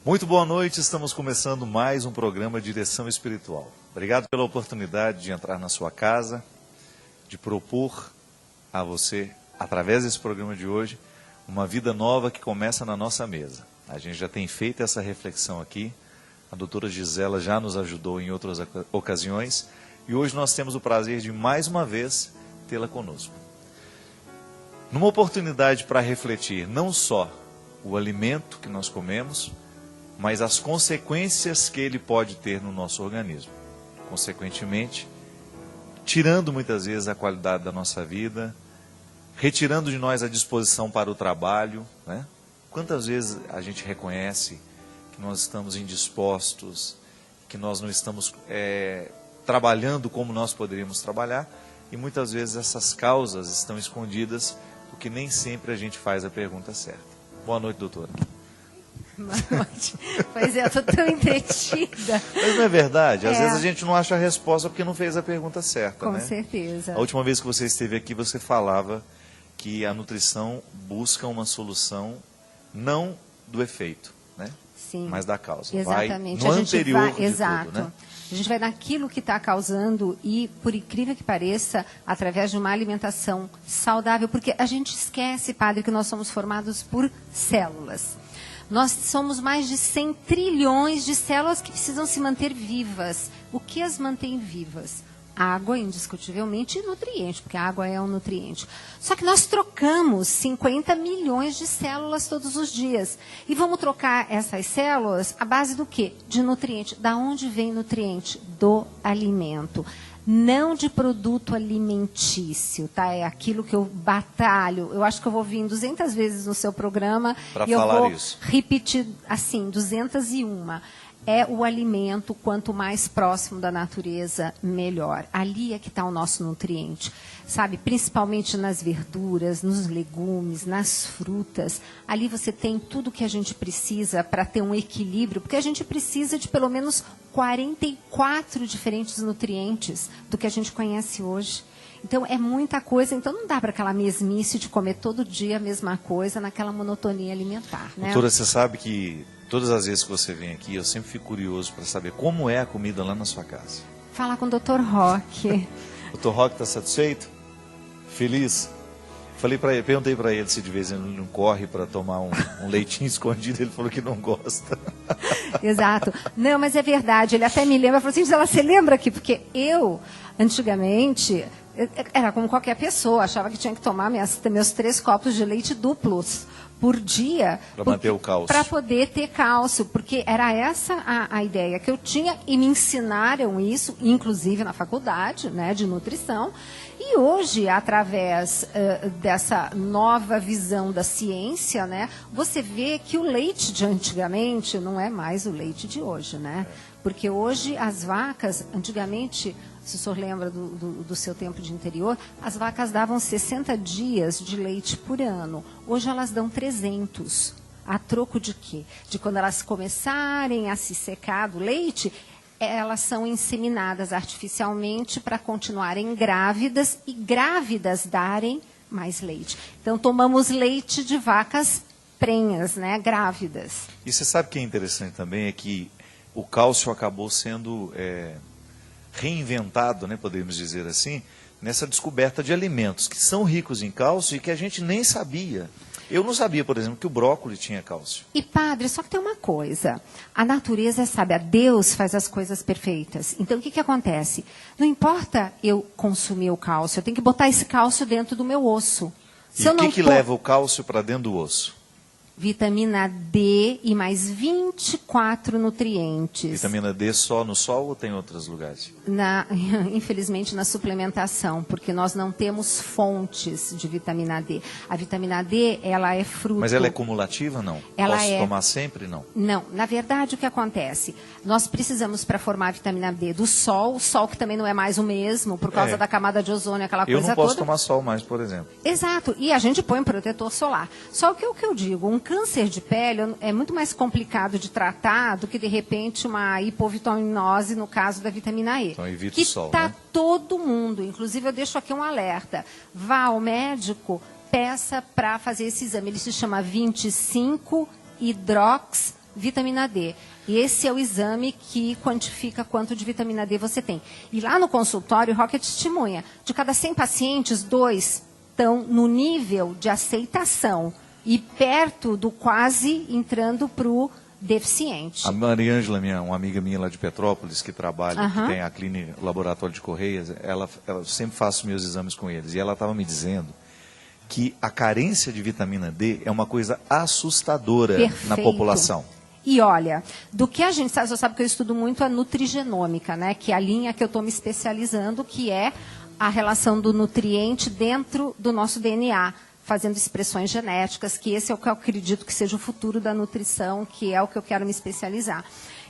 Muito boa noite, estamos começando mais um programa Direção Espiritual. Obrigado pela oportunidade de entrar na sua casa, de propor a você, através desse programa de hoje, uma vida nova que começa na nossa mesa. A gente já tem feito essa reflexão aqui, a doutora Gisela já nos ajudou em outras ocasiões, e hoje nós temos o prazer de, mais uma vez, tê-la conosco. Numa oportunidade para refletir não só o alimento que nós comemos, mas as consequências que ele pode ter no nosso organismo. Consequentemente, tirando muitas vezes a qualidade da nossa vida, retirando de nós a disposição para o trabalho, né? Quantas vezes a gente reconhece que nós estamos indispostos, que nós não estamos trabalhando como nós poderíamos trabalhar, e muitas vezes essas causas estão escondidas, porque nem sempre a gente faz a pergunta certa. Boa noite, doutora. Boa noite. Pois é, eu estou tão entretida. Mas não é verdade? Às vezes a gente não acha a resposta porque não fez a pergunta certa, Com né? certeza. A última vez que você esteve aqui, você falava que a nutrição busca uma solução não do efeito, né? Sim. Mas da causa. Exatamente. Vai no anterior de exato. tudo, né? A gente vai naquilo que está causando e, por incrível que pareça, através de uma alimentação saudável, porque a gente esquece, padre, que nós somos formados por células. Nós somos mais de 100 trilhões de células que precisam se manter vivas. O que as mantém vivas? Água, indiscutivelmente, e nutriente, porque a água é um nutriente. Só que nós trocamos 50 milhões de células todos os dias. E vamos trocar essas células à base do quê? De nutriente. Da onde vem nutriente? Do alimento. Não de produto alimentício, tá? É aquilo que eu batalho. Eu acho que eu vou vir 200 vezes no seu programa e eu vou repetir assim, 201. É o alimento, quanto mais próximo da natureza, melhor. Ali é que está o nosso nutriente, sabe? Principalmente nas verduras, nos legumes, nas frutas. Ali você tem tudo que a gente precisa para ter um equilíbrio, porque a gente precisa de pelo menos 44 diferentes nutrientes do que a gente conhece hoje. Então, é muita coisa. Então, não dá para aquela mesmice de comer todo dia a mesma coisa, naquela monotonia alimentar, né? Doutora, você sabe que todas as vezes que você vem aqui, eu sempre fico curioso para saber como é a comida lá na sua casa. Falar com o Dr. Roque. O Dr. Roque está satisfeito? Feliz? Perguntei para ele se de vez em quando ele não corre para tomar um leitinho escondido, ele falou que não gosta. Exato. Não, mas é verdade, ele até me lembra, falou assim, você lembra aqui? Porque eu, antigamente, era como qualquer pessoa, achava que tinha que tomar meus 3 copos de leite duplos por dia. Para manter o cálcio. Para poder ter cálcio, porque era essa a ideia que eu tinha e me ensinaram isso, inclusive na faculdade, né, de nutrição. E hoje, através dessa nova visão da ciência, né, você vê que o leite de antigamente não é mais o leite de hoje, né? Porque hoje as vacas, antigamente, se o senhor lembra do seu tempo de interior, as vacas davam 60 dias de leite por ano. Hoje elas dão 300. A troco de quê? De quando elas começarem a se secar do leite, elas são inseminadas artificialmente para continuarem grávidas e grávidas darem mais leite. Então, tomamos leite de vacas prenhas, né, grávidas. E você sabe o que é interessante também? É que o cálcio acabou sendo reinventado, né, podemos dizer assim, nessa descoberta de alimentos que são ricos em cálcio e que a gente nem sabia. Eu não sabia, por exemplo, que o brócolis tinha cálcio. E, padre, só que tem uma coisa. A natureza é sábia. Deus faz as coisas perfeitas. Então, o que acontece? Não importa eu consumir o cálcio, eu tenho que botar esse cálcio dentro do meu osso. E o que leva o cálcio para dentro do osso? Vitamina D e mais 24 nutrientes. Vitamina D só no sol ou tem outros lugares? Infelizmente na suplementação, porque nós não temos fontes de vitamina D. A vitamina D, ela é fruto... Mas ela é cumulativa, não? Posso tomar sempre, não? Não. Na verdade, o que acontece? Nós precisamos, para formar a vitamina D, do sol, o sol que também não é mais o mesmo, por causa da camada de ozônio, aquela coisa toda. Eu não posso tomar sol mais, por exemplo. Exato. E a gente põe um protetor solar. Só que o que eu digo, um câncer de pele é muito mais complicado de tratar do que, de repente, uma hipovitaminose no caso da vitamina E. Então evita o sol, está né? todo mundo, inclusive eu deixo aqui um alerta. Vá ao médico, peça para fazer esse exame. Ele se chama 25-hidrox vitamina D. E esse é o exame que quantifica quanto de vitamina D você tem. E lá no consultório, o Roque testemunha, de cada 100 pacientes, 2 estão no nível de aceitação e perto do quase entrando para o deficiente. A Mariângela, uma amiga minha lá de Petrópolis, que trabalha, que tem a clínica, o laboratório de Correias, ela sempre faço meus exames com eles. E ela estava me dizendo que a carência de vitamina D é uma coisa assustadora na população. E olha, do que a gente sabe, você sabe que eu estudo muito a nutrigenômica, né? Que é a linha que eu estou me especializando, que é a relação do nutriente dentro do nosso DNA, fazendo expressões genéticas, que esse é o que eu acredito que seja o futuro da nutrição, que é o que eu quero me especializar.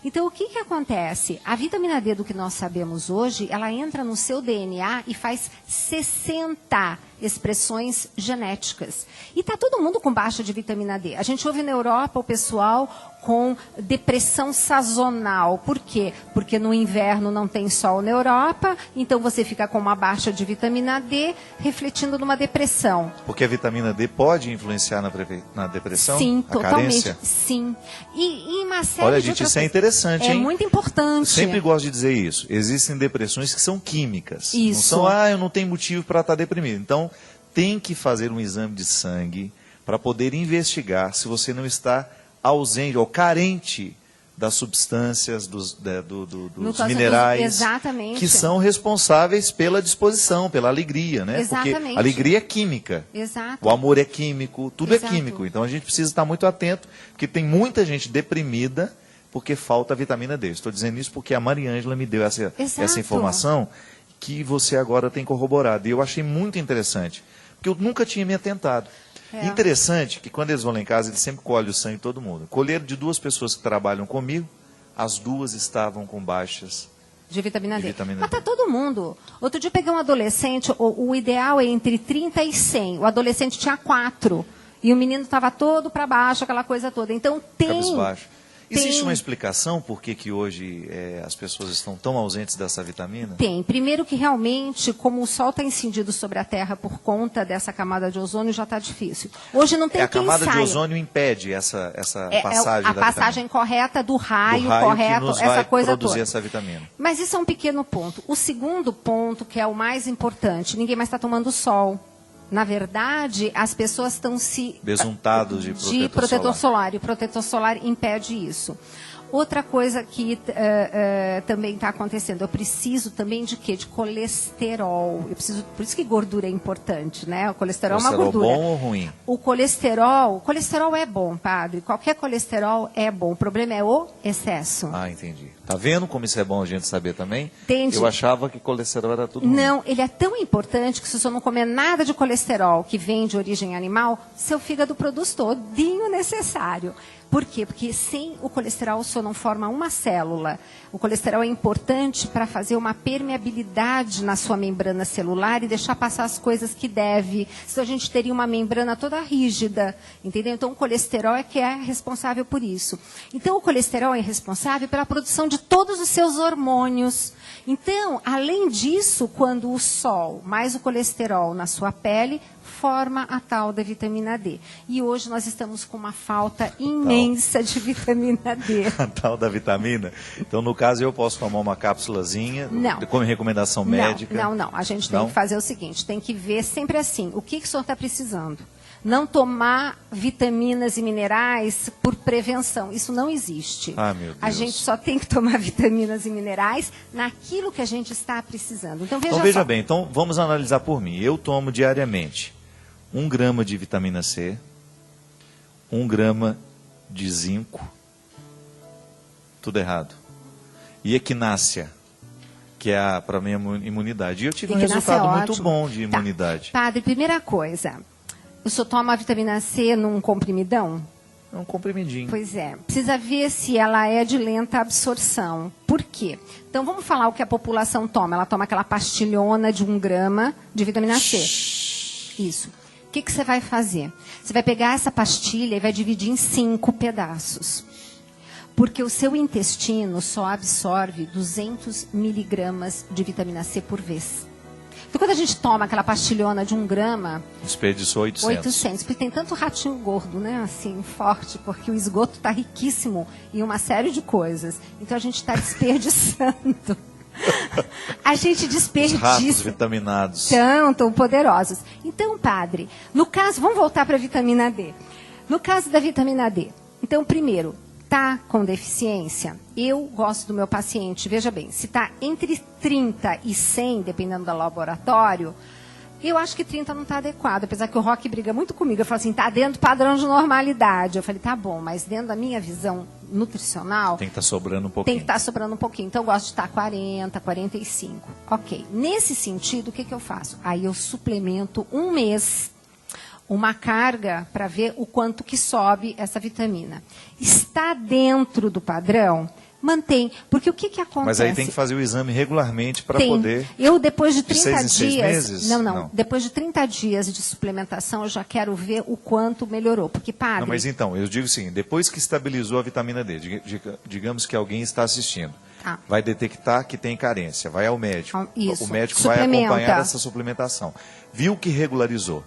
Então, o que acontece? A vitamina D, do que nós sabemos hoje, ela entra no seu DNA e faz 60 expressões genéticas. E está todo mundo com baixa de vitamina D. A gente ouve na Europa o pessoal com depressão sazonal. Por quê? Porque no inverno não tem sol na Europa, então você fica com uma baixa de vitamina D, refletindo numa depressão. Porque a vitamina D pode influenciar na depressão? Sim, a totalmente. Carência? Sim. E uma série Olha, de gente, outras isso é coisas. interessante, hein? É muito importante. Sempre gosto de dizer isso. Existem depressões que são químicas. Isso. Não são, eu não tenho motivo para estar deprimido. Então, tem que fazer um exame de sangue para poder investigar se você não está ausente ou carente das substâncias, dos minerais, exatamente, que são responsáveis pela disposição, pela alegria, né? Exatamente. Porque a alegria é química. Exato. O amor é químico, tudo Exato. é químico. Então a gente precisa estar muito atento, porque tem muita gente deprimida porque falta vitamina D. Estou dizendo isso porque a Mariângela me deu essa informação que você agora tem corroborado. E eu achei muito interessante, porque eu nunca tinha me atentado. Interessante que quando eles vão lá em casa, eles sempre colhem o sangue de todo mundo. Colheram de 2 pessoas que trabalham comigo, as 2 estavam com baixas de vitamina D. Vitamina Mas D. tá todo mundo. Outro dia eu peguei um adolescente, o ideal é entre 30 e 100. O adolescente tinha 4. E o menino estava todo para baixo, aquela coisa toda. Então Cabisbaixo. Existe uma explicação por que hoje as pessoas estão tão ausentes dessa vitamina? Tem. Primeiro que realmente, como o sol está incidido sobre a Terra por conta dessa camada de ozônio, já está difícil. Hoje não tem quem saia. A camada de ozônio impede essa passagem a passagem correta do raio correto, que nos essa vai coisa produzir toda. essa vitamina. Mas isso é um pequeno ponto. O segundo ponto, que é o mais importante, ninguém mais está tomando sol. Na verdade, as pessoas estão se... besuntados de protetor solar. E o protetor solar impede isso. Outra coisa que também está acontecendo, eu preciso também de quê? De colesterol. Eu preciso, por isso que gordura é importante, né? O colesterol é uma gordura. Bom ou ruim? O colesterol é bom, padre. Qualquer colesterol é bom. O problema é o excesso. Ah, entendi. Tá vendo como isso é bom a gente saber também? Entendi. Eu achava que colesterol era tudo ruim. Não, ele é tão importante que se você não comer nada de colesterol que vem de origem animal, seu fígado produz todinho necessário. Por quê? Porque sem o colesterol o senhor não forma uma célula. O colesterol é importante para fazer uma permeabilidade na sua membrana celular e deixar passar as coisas que deve. Senão a gente teria uma membrana toda rígida, entendeu? Então o colesterol é que é responsável por isso. Então o colesterol é responsável pela produção de todos os seus hormônios. Então, além disso, quando o sol mais o colesterol na sua pele, forma a tal da vitamina D. E hoje nós estamos com uma falta imensa de vitamina D. A tal da vitamina? Então, no caso, eu posso tomar uma cápsulazinha como recomendação médica? Não. A gente tem que fazer o seguinte, tem que ver sempre assim, o que o senhor está precisando. Não tomar vitaminas e minerais por prevenção. Isso não existe. Ah, meu Deus. A gente só tem que tomar vitaminas e minerais naquilo que a gente está precisando. Então, veja bem, então vamos analisar por mim. Eu tomo diariamente 1 grama de vitamina C, 1 grama de zinco, tudo errado. E equinácea, que é para a minha imunidade. E eu tive um resultado muito bom de imunidade. Padre, primeira coisa, o senhor toma a vitamina C num comprimidão? É um comprimidinho. Pois é. Precisa ver se ela é de lenta absorção. Por quê? Então, vamos falar o que a população toma. Ela toma aquela pastilhona de 1 grama de vitamina C. Isso. O que você vai fazer? Você vai pegar essa pastilha e vai dividir em 5 pedaços. Porque o seu intestino só absorve 200 miligramas de vitamina C por vez. Então, quando a gente toma aquela pastilhona de 1 grama... Desperdiçou 800. Porque tem tanto ratinho gordo, né? Assim, forte, porque o esgoto está riquíssimo em uma série de coisas. Então, a gente está desperdiçando. A gente desperdiça. Os ratos vitaminados. Tão poderosos. Então, padre, no caso, vamos voltar para a vitamina D. No caso da vitamina D, então, primeiro, está com deficiência, eu gosto do meu paciente, veja bem, se está entre 30 e 100, dependendo do laboratório, eu acho que 30 não está adequado, apesar que o Roque briga muito comigo, eu falo assim, está dentro do padrão de normalidade. Eu falei, tá bom, mas dentro da minha visão nutricional... Tem que estar sobrando um pouquinho. Tem que estar sobrando um pouquinho, então eu gosto de estar 40, 45. Ok, nesse sentido, o que eu faço? Aí eu suplemento 1 mês, uma carga para ver o quanto que sobe essa vitamina. Está dentro do padrão... Mantém, porque o que acontece? Mas aí tem que fazer o exame regularmente para poder... Eu, depois de 30 6 em 6 dias... meses? Não. Depois de 30 dias de suplementação, eu já quero ver o quanto melhorou. Porque, padre... Não, mas então, eu digo assim, depois que estabilizou a vitamina D, digamos que alguém está assistindo, vai detectar que tem carência, vai ao médico. Isso. O médico vai acompanhar essa suplementação. Viu que regularizou.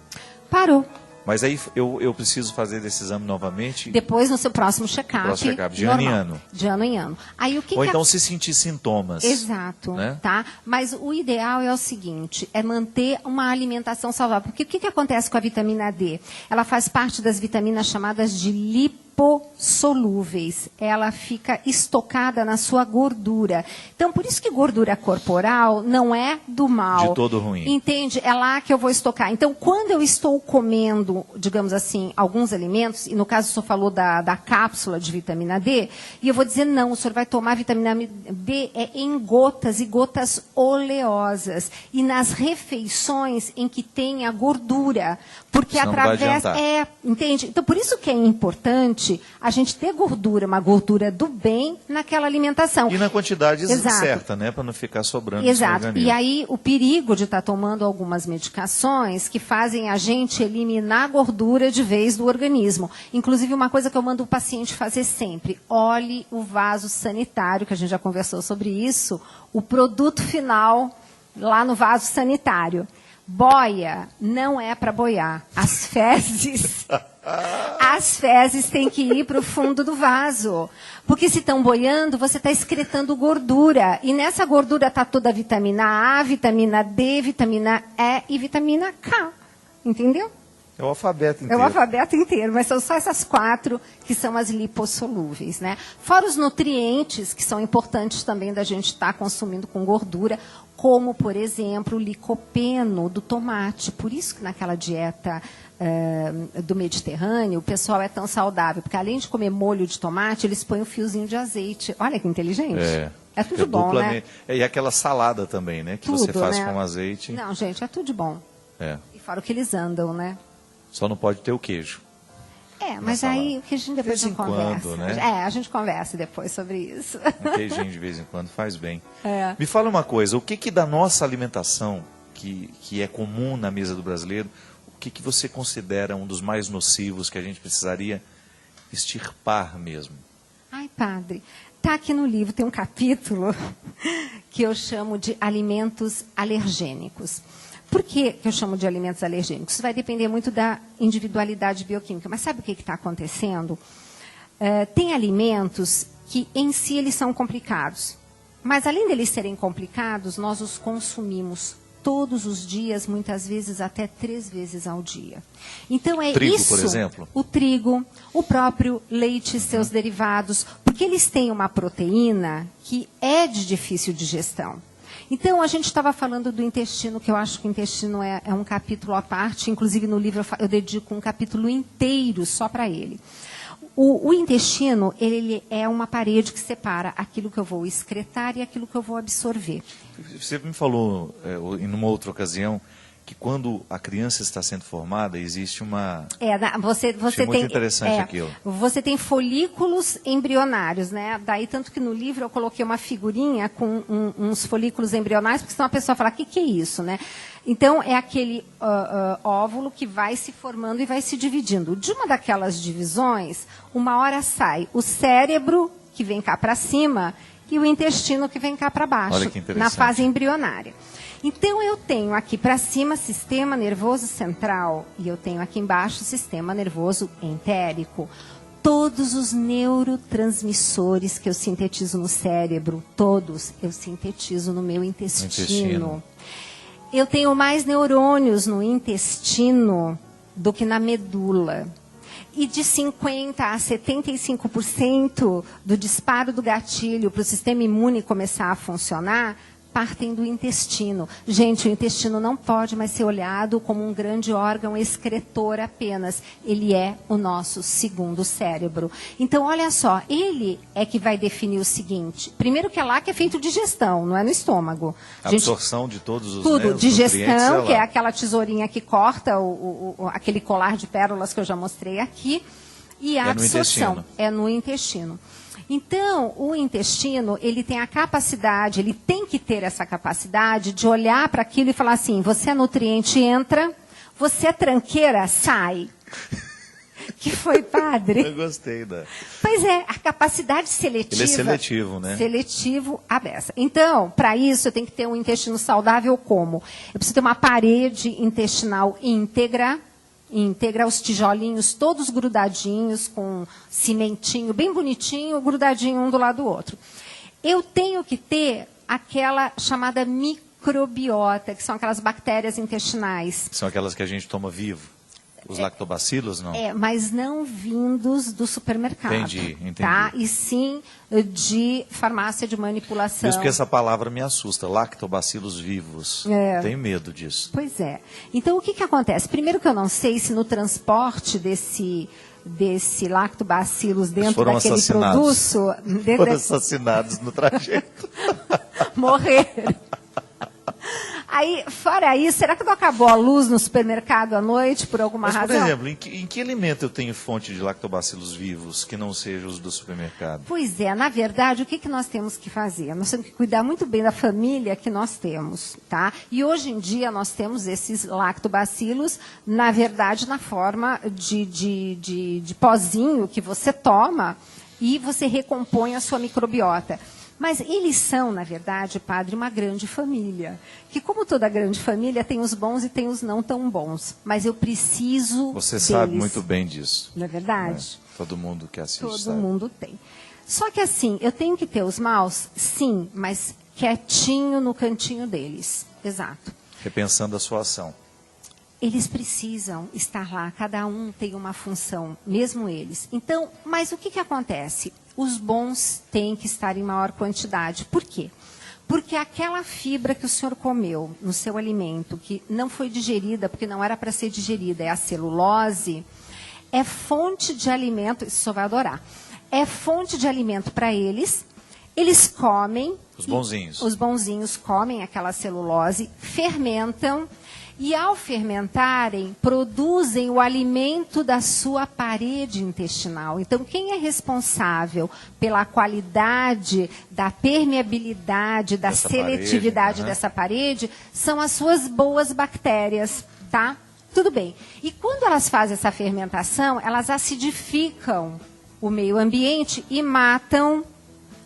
Parou. Mas aí eu preciso fazer esse exame novamente? Depois, no seu próximo check-up. De ano em ano. De ano em ano. Aí, Ou então se sentir sintomas. Exato. Né? Tá? Mas o ideal é o seguinte, é manter uma alimentação saudável. Porque o que acontece com a vitamina D? Ela faz parte das vitaminas chamadas de lipossolúveis. Ela fica estocada na sua gordura. Então, por isso que gordura corporal não é do mal. De todo ruim. Entende? É lá que eu vou estocar. Então, quando eu estou comendo, digamos assim, alguns alimentos, e no caso o senhor falou da cápsula de vitamina D, e eu vou dizer, não, o senhor vai tomar vitamina D em gotas e gotas oleosas. E nas refeições em que tem a gordura. Porque senão através... entende? Então, por isso que é importante a gente ter gordura, uma gordura do bem naquela alimentação. E na quantidade certa, né? Para não ficar sobrando. Exato. E aí o perigo de estar tomando algumas medicações que fazem a gente eliminar a gordura de vez do organismo. Inclusive, uma coisa que eu mando o paciente fazer sempre, olhe o vaso sanitário, que a gente já conversou sobre isso, o produto final lá no vaso sanitário. Boia não é para boiar. As fezes têm que ir para o fundo do vaso. Porque se estão boiando, você está excretando gordura. E nessa gordura está toda a vitamina A, vitamina D, vitamina E e vitamina K. Entendeu? É o alfabeto inteiro. É o alfabeto inteiro, mas são só essas 4 que são as lipossolúveis, né? Fora os nutrientes, que são importantes também da gente estar consumindo com gordura, como, por exemplo, o licopeno do tomate. Por isso que naquela dieta do Mediterrâneo, o pessoal é tão saudável, porque além de comer molho de tomate, eles põem um fiozinho de azeite. Olha que inteligente. É tudo bom, né? E aquela salada também, né? Que tudo, você faz, né? Com azeite. Não, gente, é tudo de bom. E fora o que eles andam, né? Só não pode ter o queijo. Mas aí o queijinho depois a gente conversa. Quando, né? A gente conversa depois sobre isso. Um queijinho de vez em quando faz bem. Me fala uma coisa, o que da nossa alimentação, que é comum na mesa do brasileiro, o que você considera um dos mais nocivos que a gente precisaria extirpar mesmo? Ai, padre, está aqui no livro, tem um capítulo que eu chamo de alimentos alergênicos. Por que eu chamo de alimentos alergênicos? Isso vai depender muito da individualidade bioquímica. Mas sabe o que está acontecendo? Tem alimentos que, em si, eles são complicados. Mas, além deles serem complicados, nós os consumimos todos os dias, muitas vezes até 3 vezes ao dia. Então, trigo, isso... por exemplo? O trigo, o próprio leite e seus derivados, porque eles têm uma proteína que é de difícil digestão. Então, a gente estava falando do intestino, que eu acho que o intestino é um capítulo à parte. Inclusive, no livro eu dedico um capítulo inteiro só para ele. O intestino, ele é uma parede que separa aquilo que eu vou excretar e aquilo que eu vou absorver. Você me falou, em uma outra ocasião, que quando a criança está sendo formada, existe uma... Você Achei muito interessante aquilo. Você tem folículos embrionários, né? Daí, tanto que no livro eu coloquei uma figurinha com uns folículos embrionários, porque senão a pessoa fala, o que é isso, né? Então, é aquele óvulo que vai se formando e vai se dividindo. De uma daquelas divisões, uma hora sai o cérebro, que vem cá para cima, e o intestino que vem cá para baixo, Olha que interessante. na fase embrionária. Então, eu tenho aqui para cima sistema nervoso central e eu tenho aqui embaixo sistema nervoso entérico. Todos os neurotransmissores que eu sintetizo no cérebro, todos eu sintetizo no meu intestino. Eu tenho mais neurônios no intestino do que na medula. E de 50% a 75% do disparo do gatilho para o sistema imune começar a funcionar partem do intestino. Gente, o intestino não pode mais ser olhado como um grande órgão excretor apenas. Ele é o nosso segundo cérebro. Então, olha só, ele é que vai definir o seguinte. Primeiro que é lá que é feito digestão, não é no estômago. A absorção de todos os tudo, digestão, que é lá. aquela tesourinha que corta aquele colar de pérolas que eu já mostrei aqui. E a absorção é no intestino. Então, o intestino, ele tem a capacidade, ele tem que ter essa capacidade de olhar para aquilo e falar assim, você é nutriente, entra, você é tranqueira, sai. Que foi, padre? Eu gostei da... Pois é, a capacidade seletiva... Ele é seletivo, né? Seletivo, a beça. Então, para isso, eu tenho que ter um intestino saudável como? Eu preciso ter uma parede intestinal íntegra, os tijolinhos todos grudadinhos, com cimentinho bem bonitinho, grudadinho um do lado do outro. Eu tenho que ter aquela chamada microbiota, que são aquelas bactérias intestinais. São aquelas que a gente toma vivo. Os lactobacilos, não? Mas não vindos do supermercado. Entendi. Tá? E sim de farmácia de manipulação. Isso porque essa palavra me assusta, lactobacilos vivos. Tenho medo disso. Pois é. Então, o que acontece? Primeiro que eu não sei se no transporte desse lactobacilos dentro daquele produto... Foram assassinados no trajeto. Morreram. Aí, fora isso, será que não acabou a luz no supermercado à noite por alguma razão? Por exemplo, em que alimento eu tenho fonte de lactobacilos vivos que não seja os do supermercado? Pois é, na verdade, o que nós temos que fazer? Nós temos que cuidar muito bem da família que nós temos, tá? E hoje em dia nós temos esses lactobacilos, na verdade, na forma de pozinho que você toma e você recompõe a sua microbiota. Mas eles são, na verdade, padre, uma grande família. Que como toda grande família, tem os bons e tem os não tão bons. Mas eu preciso Você deles. sabe muito bem disso. Não é verdade? Todo mundo que assiste Todo sabe. mundo tem. Só que assim, eu tenho que ter os maus? Sim, mas quietinho no cantinho deles. Exato. Repensando a sua ação. Eles precisam estar lá, cada um tem uma função, mesmo eles. Então, mas o que acontece? Os bons têm que estar em maior quantidade. Por quê? Porque aquela fibra que o senhor comeu no seu alimento, que não foi digerida, porque não era para ser digerida, é a celulose, é fonte de alimento, isso só vai adorar, é fonte de alimento para eles, eles comem. Os bonzinhos. Os bonzinhos comem aquela celulose, fermentam, e ao fermentarem, produzem o alimento da sua parede intestinal. Então, quem é responsável pela qualidade, da permeabilidade, da seletividade dessa parede, são as suas boas bactérias, tá? Tudo bem. E quando elas fazem essa fermentação, elas acidificam o meio ambiente e matam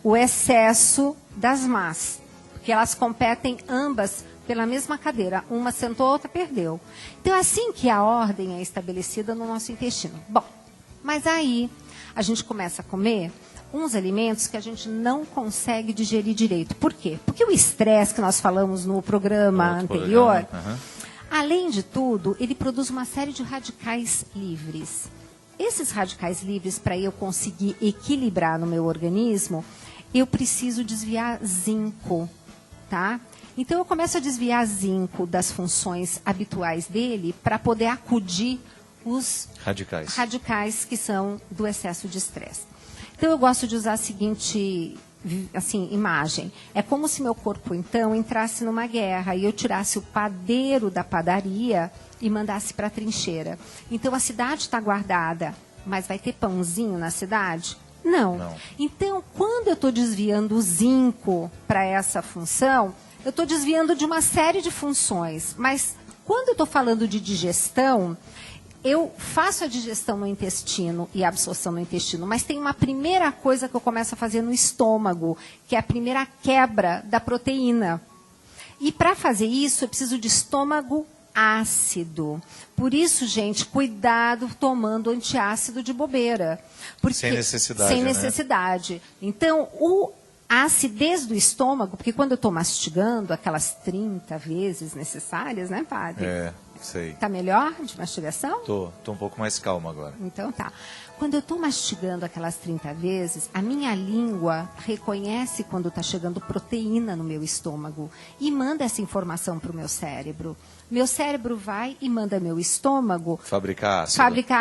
o excesso das más. Porque elas competem ambas pela mesma cadeira. Uma sentou, a outra perdeu. Então, é assim que a ordem é estabelecida no nosso intestino. Bom, mas aí a gente começa a comer uns alimentos que a gente não consegue digerir direito. Por quê? Porque o estresse que nós falamos no programa anterior, além de tudo, ele produz uma série de radicais livres. Esses radicais livres, para eu conseguir equilibrar no meu organismo, eu preciso desviar zinco, tá? Então, eu começo a desviar zinco das funções habituais dele para poder acudir os radicais que são do excesso de estresse. Então, eu gosto de usar a seguinte imagem. É como se meu corpo, então, entrasse numa guerra e eu tirasse o padeiro da padaria e mandasse para a trincheira. Então, a cidade está guardada, mas vai ter pãozinho na cidade? Não. Então, quando eu estou desviando o zinco para essa função, eu estou desviando de uma série de funções, mas quando eu estou falando de digestão, eu faço a digestão no intestino e a absorção no intestino, mas tem uma primeira coisa que eu começo a fazer no estômago, que é a primeira quebra da proteína. E para fazer isso, eu preciso de estômago ácido. Por isso, gente, cuidado tomando antiácido de bobeira. Porque, sem necessidade, sem necessidade. Então, a acidez do estômago, porque quando eu estou mastigando aquelas 30 vezes necessárias, né, padre? Sei. Tá melhor de mastigação? Tô um pouco mais calmo agora. Então tá. Quando eu estou mastigando aquelas 30 vezes, a minha língua reconhece quando está chegando proteína no meu estômago e manda essa informação para o meu cérebro. Meu cérebro vai e manda meu estômago fabricar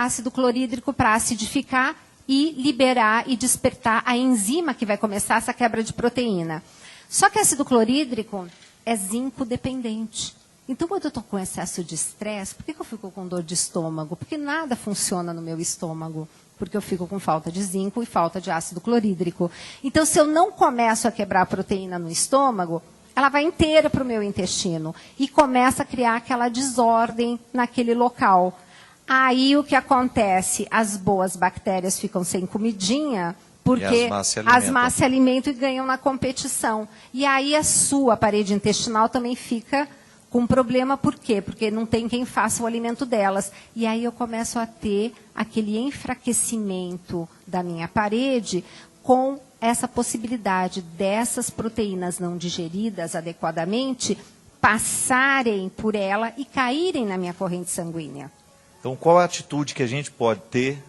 ácido clorídrico para acidificar e liberar e despertar a enzima que vai começar essa quebra de proteína. Só que ácido clorídrico é zinco dependente. Então, quando eu estou com excesso de estresse, por que eu fico com dor de estômago? Porque nada funciona no meu estômago. Porque eu fico com falta de zinco e falta de ácido clorídrico. Então, se eu não começo a quebrar a proteína no estômago, ela vai inteira para o meu intestino e começa a criar aquela desordem naquele local. Aí, o que acontece? As boas bactérias ficam sem comidinha, porque as más se alimentam e ganham na competição. E aí, a sua parede intestinal também fica com problema, por quê? Porque não tem quem faça o alimento delas. E aí eu começo a ter aquele enfraquecimento da minha parede com essa possibilidade dessas proteínas não digeridas adequadamente passarem por ela e caírem na minha corrente sanguínea. Então, qual a atitude que a gente pode ter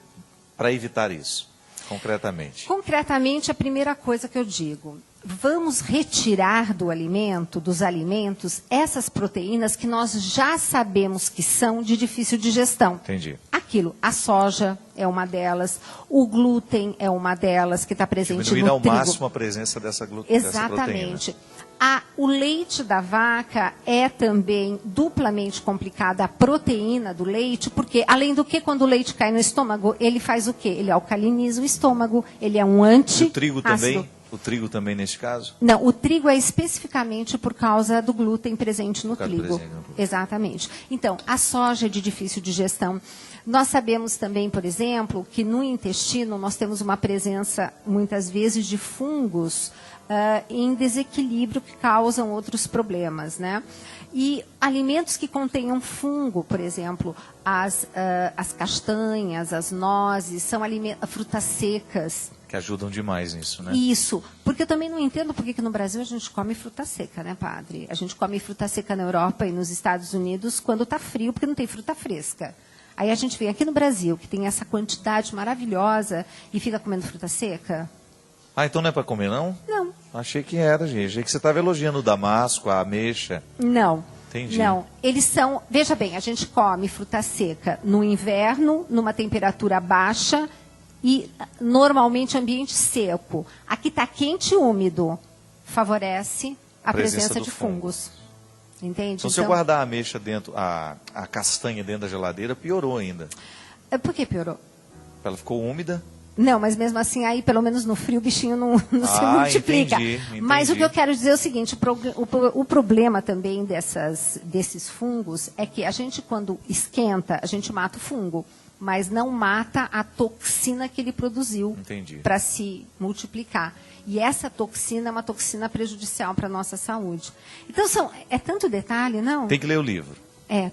para evitar isso, concretamente? Concretamente, a primeira coisa que eu digo: vamos retirar do alimento, dos alimentos, essas proteínas que nós já sabemos que são de difícil digestão. Entendi. Aquilo, a soja é uma delas, o glúten é uma delas que está presente Diminuir no ao trigo. máximo a presença dessa proteína. Exatamente. O leite da vaca é também duplamente complicada, a proteína do leite, porque, além do que, quando o leite cai no estômago, ele faz o quê? Ele alcaliniza o estômago, ele é um anti-ácido. O trigo também? O trigo também, nesse caso? Não, o trigo é especificamente por causa do glúten presente no trigo. Exatamente. Então, a soja é de difícil digestão. Nós sabemos também, por exemplo, que no intestino nós temos uma presença, muitas vezes, de fungos em desequilíbrio que causam outros problemas, né? E alimentos que contenham fungo, por exemplo, as castanhas, as nozes, são frutas secas. Que ajudam demais nisso, né? Isso, porque eu também não entendo por que no Brasil a gente come fruta seca, né, padre? A gente come fruta seca na Europa e nos Estados Unidos quando está frio, porque não tem fruta fresca. Aí a gente vem aqui no Brasil, que tem essa quantidade maravilhosa, e fica comendo fruta seca. Ah, então não é para comer, não? Não. Achei que era, gente. Achei que você estava elogiando o damasco, a ameixa. Não. Entendi. Não. Eles são... Veja bem, a gente come fruta seca no inverno, numa temperatura baixa e normalmente ambiente seco. Aqui está quente e úmido. Favorece a presença de fungos. Entende? Então, se eu guardar a ameixa dentro, a castanha dentro da geladeira, piorou ainda. Por que piorou? Ela ficou úmida. Não, mas mesmo assim, aí pelo menos no frio o bichinho não se multiplica. Entendi. Mas o que eu quero dizer é o seguinte, o problema também desses fungos é que a gente, quando esquenta, a gente mata o fungo, mas não mata a toxina que ele produziu para se multiplicar. E essa toxina é uma toxina prejudicial para a nossa saúde. Então, é tanto detalhe, não? Tem que ler o livro.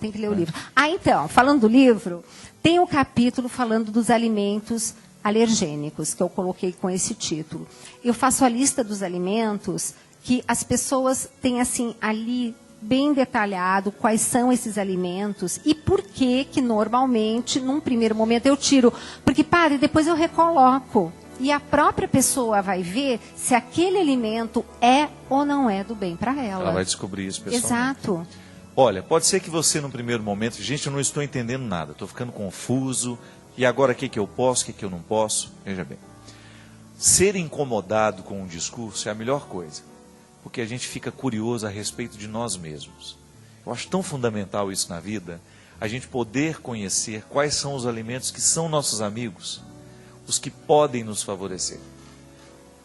Tem que ler o livro. Então, falando do livro, tem um capítulo falando dos alimentos alergênicos, que eu coloquei com esse título. Eu faço a lista dos alimentos que as pessoas têm, assim, ali bem detalhado quais são esses alimentos e por que normalmente, num primeiro momento, eu tiro. Porque, padre, depois eu recoloco. E a própria pessoa vai ver se aquele alimento é ou não é do bem para ela. Ela vai descobrir isso pessoalmente. Exato. Olha, pode ser que você, no primeiro momento, gente, eu não estou entendendo nada, estou ficando confuso. E agora, o que eu posso, o que eu não posso? Veja bem, ser incomodado com um discurso é a melhor coisa, porque a gente fica curioso a respeito de nós mesmos. Eu acho tão fundamental isso na vida, a gente poder conhecer quais são os alimentos que são nossos amigos, os que podem nos favorecer.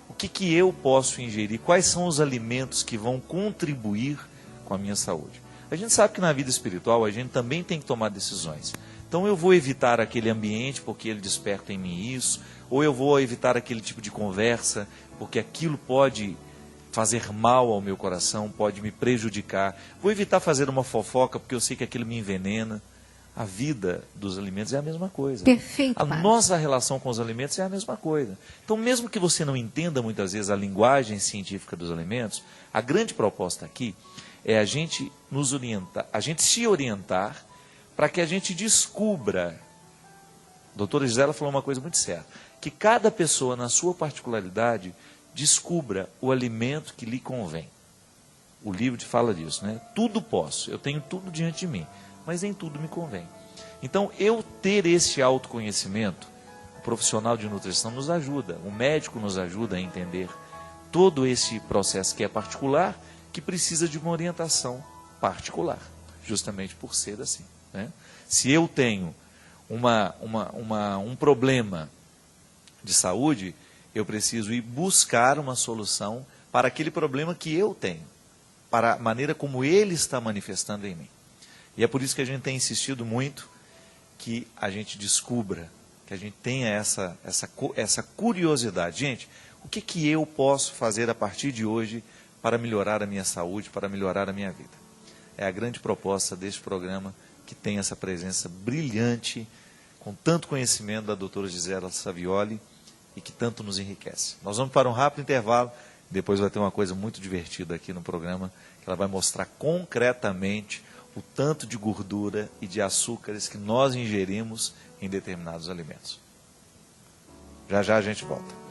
O que eu posso ingerir, quais são os alimentos que vão contribuir com a minha saúde. A gente sabe que na vida espiritual a gente também tem que tomar decisões. Então eu vou evitar aquele ambiente porque ele desperta em mim isso, ou eu vou evitar aquele tipo de conversa porque aquilo pode fazer mal ao meu coração, pode me prejudicar. Vou evitar fazer uma fofoca porque eu sei que aquilo me envenena. A vida dos alimentos é a mesma coisa. Perfeito, A padre. nossa relação com os alimentos é a mesma coisa. Então, mesmo que você não entenda muitas vezes a linguagem científica dos alimentos, a grande proposta aqui é a gente nos orientar, a gente se orientar para que a gente descubra. A doutora Gisela falou uma coisa muito certa, que cada pessoa, na sua particularidade, descubra o alimento que lhe convém. O livro fala disso, né? Tudo posso, eu tenho tudo diante de mim, mas nem tudo me convém. Então, eu ter esse autoconhecimento, o profissional de nutrição nos ajuda, o médico nos ajuda a entender todo esse processo que é particular, que precisa de uma orientação particular, justamente por ser assim, né? Se eu tenho um problema de saúde, eu preciso ir buscar uma solução para aquele problema que eu tenho, para a maneira como ele está manifestando em mim. E é por isso que a gente tem insistido muito que a gente descubra, que a gente tenha essa curiosidade. Gente, o que eu posso fazer a partir de hoje para melhorar a minha saúde, para melhorar a minha vida? É a grande proposta deste programa, que tem essa presença brilhante, com tanto conhecimento da doutora Gisela Savioli, e que tanto nos enriquece. Nós vamos para um rápido intervalo, depois vai ter uma coisa muito divertida aqui no programa, que ela vai mostrar concretamente o tanto de gordura e de açúcares que nós ingerimos em determinados alimentos. Já já a gente volta.